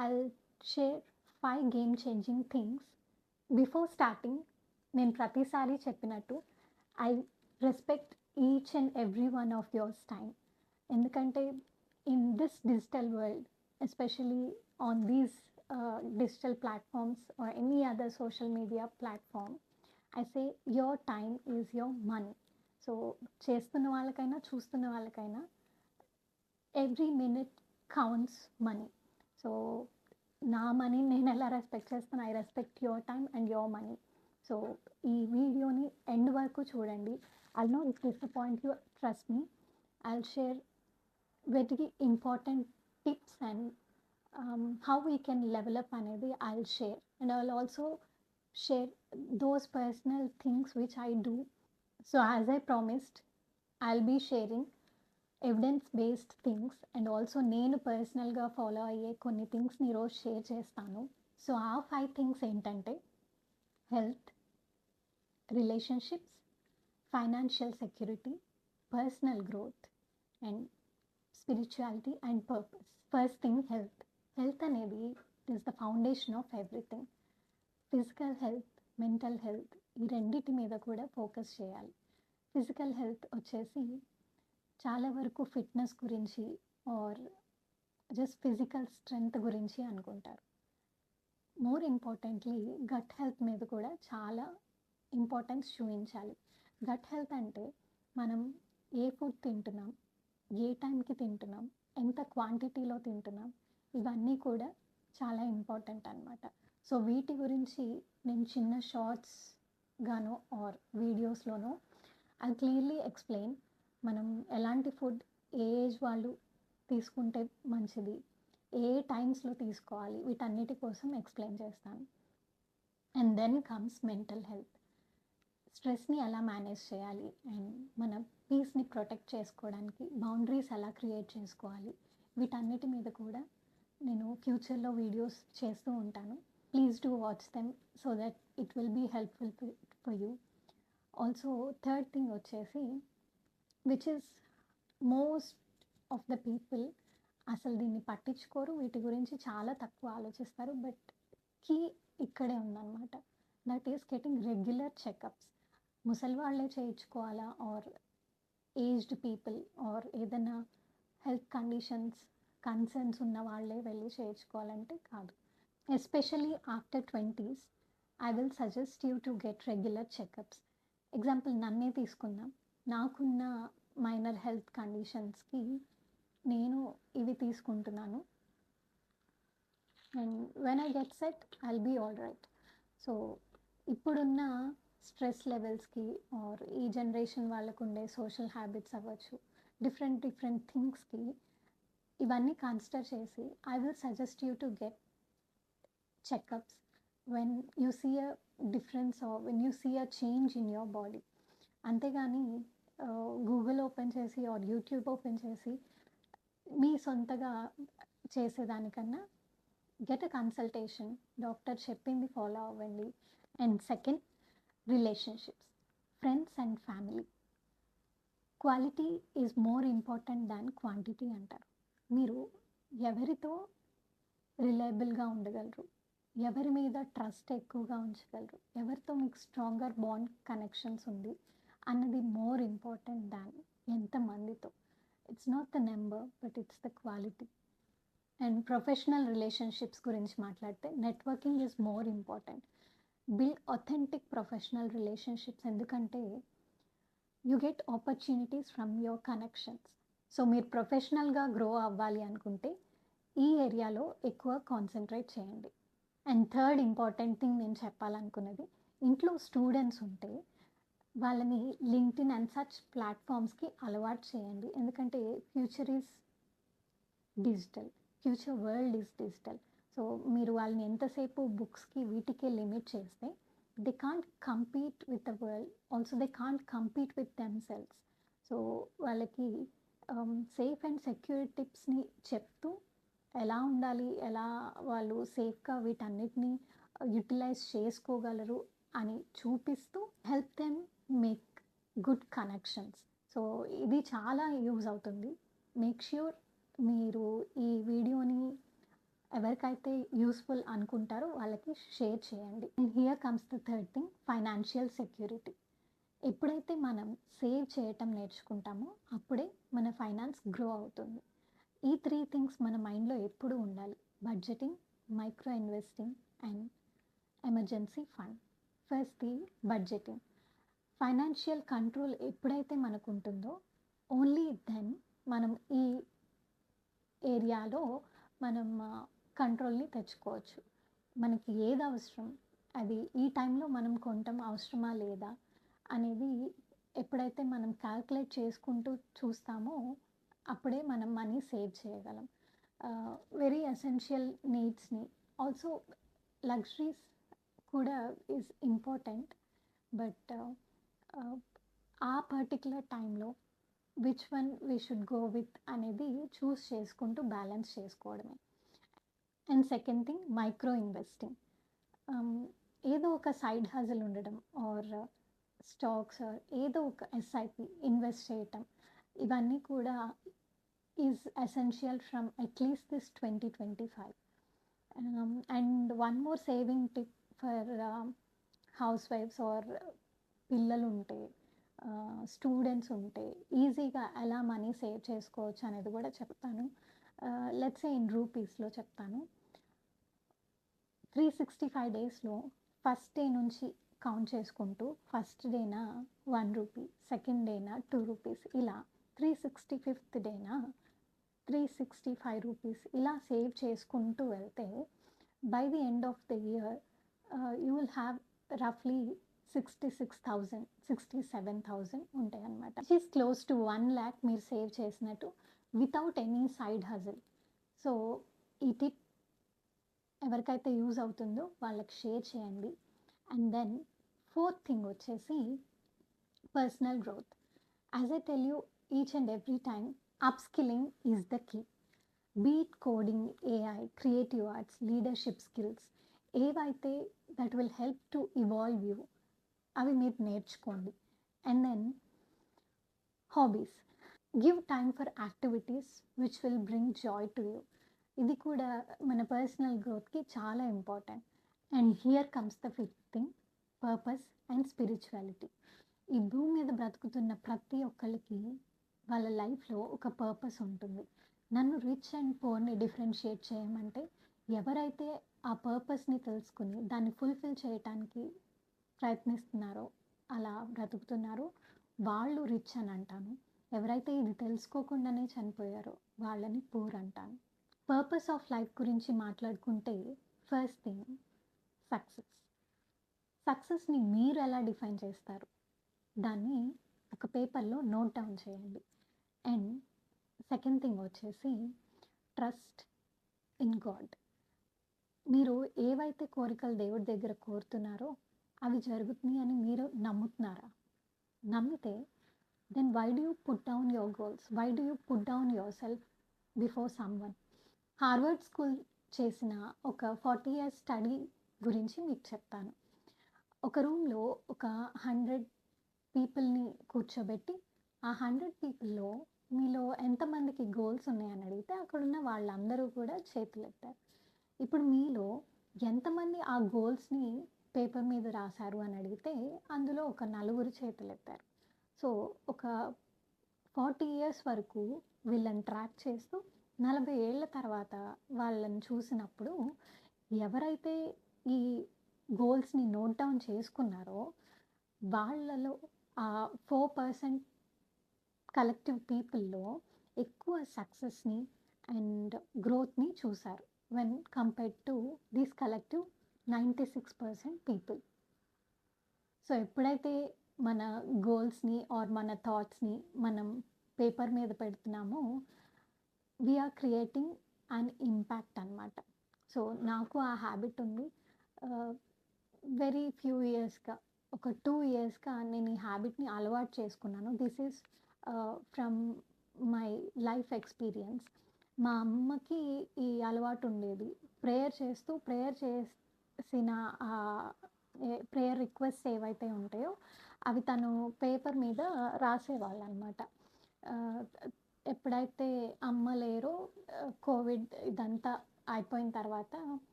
I'll share 5 game changing things. Before starting, నేను ప్రతిసారి చెప్పినట్టు I respect each and every one of yours time. ఎందుకంటే in this digital world, especially on these digital platforms or any other social media platform, I say your time is your money. So చేస్తున్న వాళ్ళకైనా చూస్తున్న వాళ్ళకైనా every minute counts money. So నా money నేను ఎలా respect చేస్తాను, I respect your time and your money. So ఈ వీడియోని ఎండ్ వరకు చూడండి. I'll not disappoint you, trust me. I'll share very important tips and how we can level up అనేది I'll share, and I'll also share those personal things which I do. So as I promised, I'll be sharing evidence based things and also నేను పర్సనల్గా follow అయ్యే కొన్ని థింగ్స్ని ఈరోజు share చేస్తాను. So ఆ 5 things ఏంటంటే health, relationships, financial security, personal growth and spirituality and purpose. First thing health. Health అనేది is the foundation of everything. Physical health, mental health, ఈ రెండింటి మీద కూడా ఫోకస్ చేయాలి. ఫిజికల్ హెల్త్ వచ్చేసి చాలా వరకు ఫిట్నెస్ గురించి ఆర్ జస్ట్ ఫిజికల్ స్ట్రెంగ్త్ గురించి అనుకుంటారు. మోర్ ఇంపార్టెంట్లీ గట్ హెల్త్ మీద కూడా చాలా ఇంపార్టెన్స్ చూపించాలి. గట్ హెల్త్ అంటే మనం ఏ ఫుడ్ తింటున్నాం, ఏ టైంకి తింటున్నాం, ఎంత క్వాంటిటీలో తింటున్నాం, ఇవన్నీ కూడా చాలా ఇంపార్టెంట్ అనమాట. సో వీటి గురించి నేను చిన్న షార్ట్స్ గానో ఆర్ వీడియోస్లోనో ఐ క్లియర్లీ ఎక్స్ప్లెయిన్. మనం ఎలాంటి ఫుడ్ ఏ ఏజ్ వాళ్ళు తీసుకుంటే మంచిది, ఏ టైమ్స్లో తీసుకోవాలి, వీటన్నిటి కోసం ఎక్స్ప్లెయిన్ చేస్తాను. And then comes mental health. స్ట్రెస్ని ఎలా మేనేజ్ చేయాలి అండ్ మన పీస్ని ప్రొటెక్ట్ చేసుకోవడానికి బౌండరీస్ ఎలా క్రియేట్ చేసుకోవాలి, వీటన్నిటి మీద కూడా నేను ఫ్యూచర్లో వీడియోస్ చేస్తూ ఉంటాను. Please do watch them so that it will be helpful for you. Also third thing వచ్చేసి which is most of the people అసలు దీన్ని పట్టించుకోరు, వీటి గురించి చాలా తక్కువ ఆలోచిస్తారు. బట్ కీ ఇక్కడే ఉందన్నమాట. That is getting regular checkups. ముసలి వాళ్ళే చేయించుకోవాలా ఆర్ ఏజ్డ్ పీపుల్ ఆర్ ఏదైనా హెల్త్ కన్సర్న్స్ ఉన్న వాళ్ళే వెళ్ళి చేయించుకోవాలంటే కాదు. Especially after 20s I will suggest you to get regular checkups. Example నన్నే తీసుకుందాం. నాకున్న మైనర్ హెల్త్ కండిషన్స్కి నేను ఇవి తీసుకుంటున్నాను. And when I get set I'll be all right. So ఇప్పుడున్న స్ట్రెస్ లెవెల్స్కి ఆర్ ఈ జనరేషన్ వాళ్ళకు ఉండే సోషల్ హ్యాబిట్స్ అవ్వచ్చు, డిఫరెంట్ థింగ్స్కి ఇవన్నీ కన్సిడర్ చేసి I will suggest you to get checkups when you see a difference or when you see a change in your body. అంతేగాని గూగుల్ ఓపెన్ చేసి ఆర్ యూట్యూబ్ ఓపెన్ చేసి మీ సొంతగా చేసేదానికన్నా గెట్ అ కన్సల్టేషన్. డాక్టర్ చెప్పింది follow అవ్వండి. And second, relationships, friends and family. Quality is more important than quantity అంటారు. మీరు ఎవరితో రిలయబుల్గా ఉండగలరు, ఎవరి మీద ట్రస్ట్ ఎక్కువగా ఉంచగలరు, ఎవరితో మీకు స్ట్రాంగర్ బాండ్ కనెక్షన్స్ ఉంది అన్నది మోర్ ఇంపార్టెంట్ దాన్ ఎంతమందితో. It's not the number but it's the quality. And professional relationships గురించి మాట్లాడితే networking is more important. Build authentic professional relationships. ఎందుకంటే you get opportunities from your connections. So మీరు ప్రొఫెషనల్గా grow అవ్వాలి అనుకుంటే ఈ ఏరియాలో ఎక్కువ కాన్సన్ట్రేట్ చేయండి. అండ్ థర్డ్ ఇంపార్టెంట్ థింగ్ నేను చెప్పాలనుకున్నది, ఇంట్లో స్టూడెంట్స్ ఉంటే వాళ్ళని లింక్డ్ఇన్ అండ్ సచ్ ప్లాట్ఫామ్స్కి అలవాటు చేయండి. ఎందుకంటే future is digital, future world is digital. So మీరు వాళ్ళని ఎంతసేపు బుక్స్కి వీటికే లిమిట్ చేస్తే they can't compete with the world, also they can't compete with themselves. So వాళ్ళకి సేఫ్ అండ్ సెక్యూర్ టిప్స్ని చెప్తూ ఎలా ఉండాలి, ఎలా వాళ్ళు సేఫ్గా వీటన్నిటిని యూటిలైజ్ చేసుకోగలరు అని చూపిస్తూ help them make good connections. So ఇది చాలా యూజ్ అవుతుంది. మేక్ ష్యూర్ మీరు ఈ వీడియోని ఎవరికైతే యూస్ఫుల్ అనుకుంటారో వాళ్ళకి షేర్ చేయండి. And here comes the third thing, financial security. ఎప్పుడైతే మనం సేవ్ చేయటం నేర్చుకుంటామో అప్పుడే మన ఫైనాన్స్ గ్రో అవుతుంది. ఈ 3 థింగ్స్ మన మైండ్‌లో ఎప్పుడూ ఉండాలి. Budgeting, micro investing and emergency fund. ఫస్ట్‌ది బడ్జెటింగ్. ఫైనాన్షియల్ కంట్రోల్ ఎప్పుడైతే మనకుంటుందో ఓన్లీ దెన్ మనం ఈ ఏరియాలో మనం కంట్రోల్‌ని తెచ్చుకోవచ్చు. మనకి ఏది అవసరం, అది ఈ టైంలో మనం కొనటం అవసరమా లేదా అనేది ఎప్పుడైతే మనం క్యాల్కులేట్ చేసుకుంటూ చూస్తామో అప్పుడే మనం మనీ సేవ్ చేయగలం. వెరీ ఎసెన్షియల్ నీడ్స్‌ని ఆల్సో లగ్జరీస్ కూడా ఈజ్ ఇంపార్టెంట్. బట్ ఆ పర్టిక్యులర్ టైంలో which one we should go with అనేది చూస్ చేసుకుంటూ బ్యాలెన్స్ చేసుకోవడమే. And second thing, micro investing. ఏదో ఒక సైడ్ హజిల్ ఉండడం ఆర్ స్టాక్స్ ఆర్ ఏదో ఒక ఎస్ఐపి ఇన్వెస్ట్ చేయటం, ఇవన్నీ కూడా is essential from at least this 2025. And one more saving tip for హౌస్ వైఫ్స్ ఆర్ పిల్లలు ఉంటే, స్టూడెంట్స్ ఉంటే ఈజీగా ఎలా మనీ సేవ్ చేసుకోవచ్చు అనేది కూడా చెప్తాను. లెట్స్ సే ఇన్ రూపీస్లో చెప్తాను. 365 డేస్లో ఫస్ట్ డే నుంచి కౌంట్ చేసుకుంటూ ఫస్ట్ డేన 1 రూపీ, సెకండ్ డేన 2 రూపీస్, ఇలా 365th డేన 365 రూపీస్ ఇలా సేవ్ చేసుకుంటూ వెళ్తే by the end of the year you will have రఫ్లీ 66,000, 67,000 ఉంటాయి అన్నమాట. Which is close to 1 lakh మీరు సేవ్ చేసినట్టు without any side hassle. So ఈ టిప్ ఎవరికైతే యూజ్ అవుతుందో వాళ్ళకి షేర్ చేయండి. అండ్ దెన్ ఫోర్త్ థింగ్ వచ్చేసి personal growth. As I tell you each and every time, upskilling is the key. Be it coding, AI, creative arts, leadership skills, ఏవైతే that will help to evolve you, అవి మీరు నేర్చుకోండి. And then hobbies. Give time for activities which will bring joy to you. ఇది కూడా మన personal గ్రోత్కి చాలా important. And here comes the fifth thing, purpose and spirituality. ఈ భూమి మీద బ్రతుకుతున్న ప్రతి ఒక్కరికి వాళ్ళ లైఫ్లో ఒక పర్పస్ ఉంటుంది. నన్ను రిచ్ అండ్ పూర్ని డిఫరెన్షియేట్ చేయమంటే ఎవరైతే ఆ పర్పస్ని తెలుసుకుని దాన్ని ఫుల్ఫిల్ చేయటానికి ప్రయత్నిస్తున్నారో, అలా బ్రతుకుతున్నారో వాళ్ళు రిచ్ అని అంటాను. ఎవరైతే ఇది తెలుసుకోకుండానే చనిపోయారో వాళ్ళని పూర్ అంటాను. పర్పస్ ఆఫ్ లైఫ్ గురించి మాట్లాడుకుంటే ఫస్ట్ థింగ్ సక్సెస్. సక్సెస్ని మీరు ఎలా డిఫైన్ చేస్తారు, దాన్ని ఒక పేపర్లో నోట్ డౌన్ చేయండి. అండ్ సెకండ్ థింగ్ వచ్చేసి ట్రస్ట్ ఇన్ గాడ్. మీరు ఏవైతే కోరికలు దేవుడి దగ్గర కోరుతున్నారో అవి జరుగుతున్నాయి అని మీరు నమ్ముతున్నారా? నమ్మితే then why do you put down your goals, why do you put down yourself before someone? Harvard school చేసిన ఒక 40 years స్టడీ గురించి మీకు చెప్తాను. ఒక రూమ్లో ఒక 100 పీపుల్ని కూర్చోబెట్టి ఆ 100 పీపుల్లో మీలో ఎంతమందికి గోల్స్ ఉన్నాయని అడిగితే అక్కడున్న వాళ్ళందరూ కూడా చేతులు ఎత్తారు. ఇప్పుడు మీలో ఎంతమంది ఆ గోల్స్ని పేపర్ మీద రాశారు అని అడిగితే అందులో ఒక 4 చేతులు ఎత్తారు. సో ఒక 40 years వరకు వీళ్ళని ట్రాక్ చేస్తూ 40 ఏళ్ల తర్వాత వాళ్ళని చూసినప్పుడు ఎవరైతే ఈ గోల్స్ని నోట్ డౌన్ చేసుకున్నారో వాళ్ళలో ఆ 4% కలెక్టివ్ పీపుల్లో ఎక్కువ సక్సెస్ని అండ్ గ్రోత్ని చూశారు when compared to this collective 96% people. So ఎప్పుడైతే మన గోల్స్ని ఆర్ మన థాట్స్ని మనం పేపర్ మీద పెడుతున్నామో వీఆర్ క్రియేటింగ్ అన్ ఇంపాక్ట్ అనమాట. సో నాకు ఆ హ్యాబిట్ ఉంది. వెరీ ఫ్యూ ఇయర్స్గా, ఒక 2 yearsగా నేను ఈ హ్యాబిట్ని అలవాటు చేసుకున్నాను. This is from my life experience. మా అమ్మకి ఈ అలవాటు ఉండేది. ప్రేయర్ చేసిన ప్రేయర్ రిక్వెస్ట్ ఏవైతే ఉంటాయో అవి తను పేపర్ మీద రాసేవాళ్ళు అనమాట. ఎప్పుడైతే అమ్మ లేరో కోవిడ్ ఇదంతా అయిపోయిన తర్వాత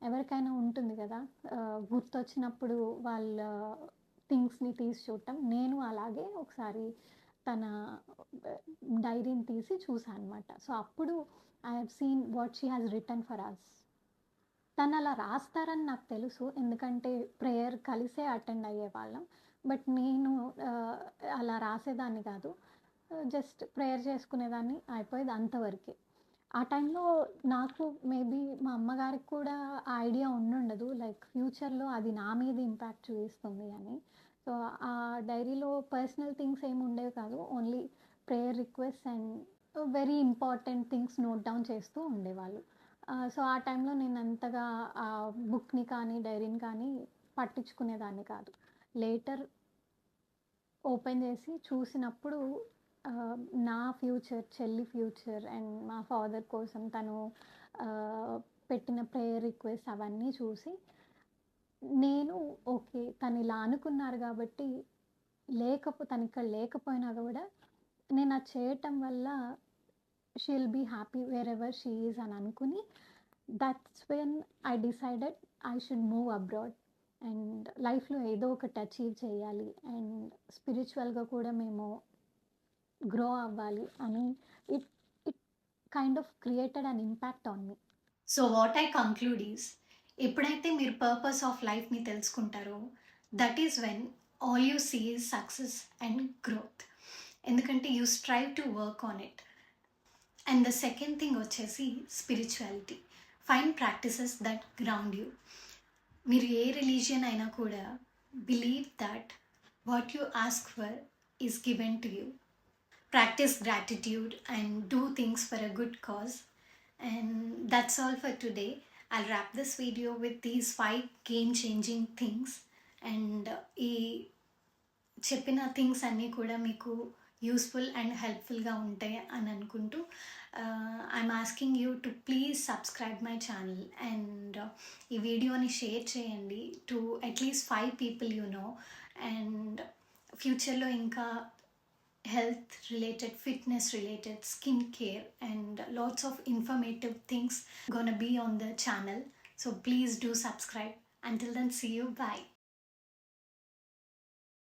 ఎవరికైనా ఉంటుంది కదా! గుర్తొచ్చినప్పుడు వాళ్ళ థింగ్స్‌ని తీసి చూడటం. నేను అలాగే ఒకసారి తన డైరీని తీసి చూసా అనమాట. సో, అప్పుడు I have seen what she has written for us. తనలా రాస్తారని నాకు తెలుసు. ఎందుకంటే ప్రేయర్ కలిసే అటెండ్ అయ్యేవాళ్ళం. బట్ నేను ఆహ్, అలా రాసేదాన్ని కాదు. జస్ట్ ప్రేయర్ చేసుకునేదాన్ని. అయిపోయేది అంతవరకే. ఆ టైంలో నాకు మేబీ మా అమ్మగారికి కూడా ఆ ఐడియా ఉండుండదు. లైక్ ఫ్యూచర్‌లో అది నా మీద ఇంపాక్ట్ చూపిస్తుంది అని. సో, ఆ డైరీలో పర్సనల్ థింగ్స్ ఏమి ఉండేవి కాదు. Only prayer requests and very important things note down చేస్తూ ఉండేవాళ్ళు. సో, ఆ టైంలో నేను అంతగా ఆ బుక్‌ని కానీ, డైరీని కానీ పట్టించుకునేదాన్ని కాదు. లేటర్ ఓపెన్ చేసి చూసినప్పుడు ఆహ్, నా ఫ్యూచర్, చెల్లి ఫ్యూచర్ అండ్ మా ఫాదర్ కోసం తను ఆహ్, పెట్టిన ప్రేయర్ రిక్వెస్ట్ అవన్నీ చూసి, నేను ఓకే. తనిలా అనుకున్నారు గాబట్టి, తనిక్కడ లేకపోయినా గూడా నేనది చేయటం వల్ల she will be happy wherever she is అని అనుకుని, that's when I decided I should move abroad. And లైఫ్‌లో ఏదో ఒకటి అచీవ్ చేయాలి. అండ్ స్పిరిచ్యువల్‌గా కూడా మేము గ్రో అవ్వాలి అని it it kind of created an impact on me. So what I conclude is, ఎప్పుడైతే మీరు పర్పస్ ఆఫ్ లైఫ్ని తెలుసుకుంటారో that is when all you see is success and growth. ఎందుకంటే you strive to work on it. And the second thing వచ్చేసి spirituality. Find practices that ground you. మీరు ఏ religion అయినా కూడా believe that what you ask for is given to you. Practice gratitude and do things for a good cause. And that's all for today. I'll wrap this video with these 5 game changing things. And ఈ చెప్పిన things అన్నీ కూడా మీకు useful and హెల్ప్ఫుల్గా ఉంటాయి అని అనుకుంటూ I'm asking you to please subscribe my channel and ఈ వీడియోని షేర్ చేయండి to at least 5 people you know. And ఫ్యూచర్లో ఇంకా health related, fitness related, skincare and lots of informative things gonna be on the channel. So please do subscribe. Until then, see you. Bye.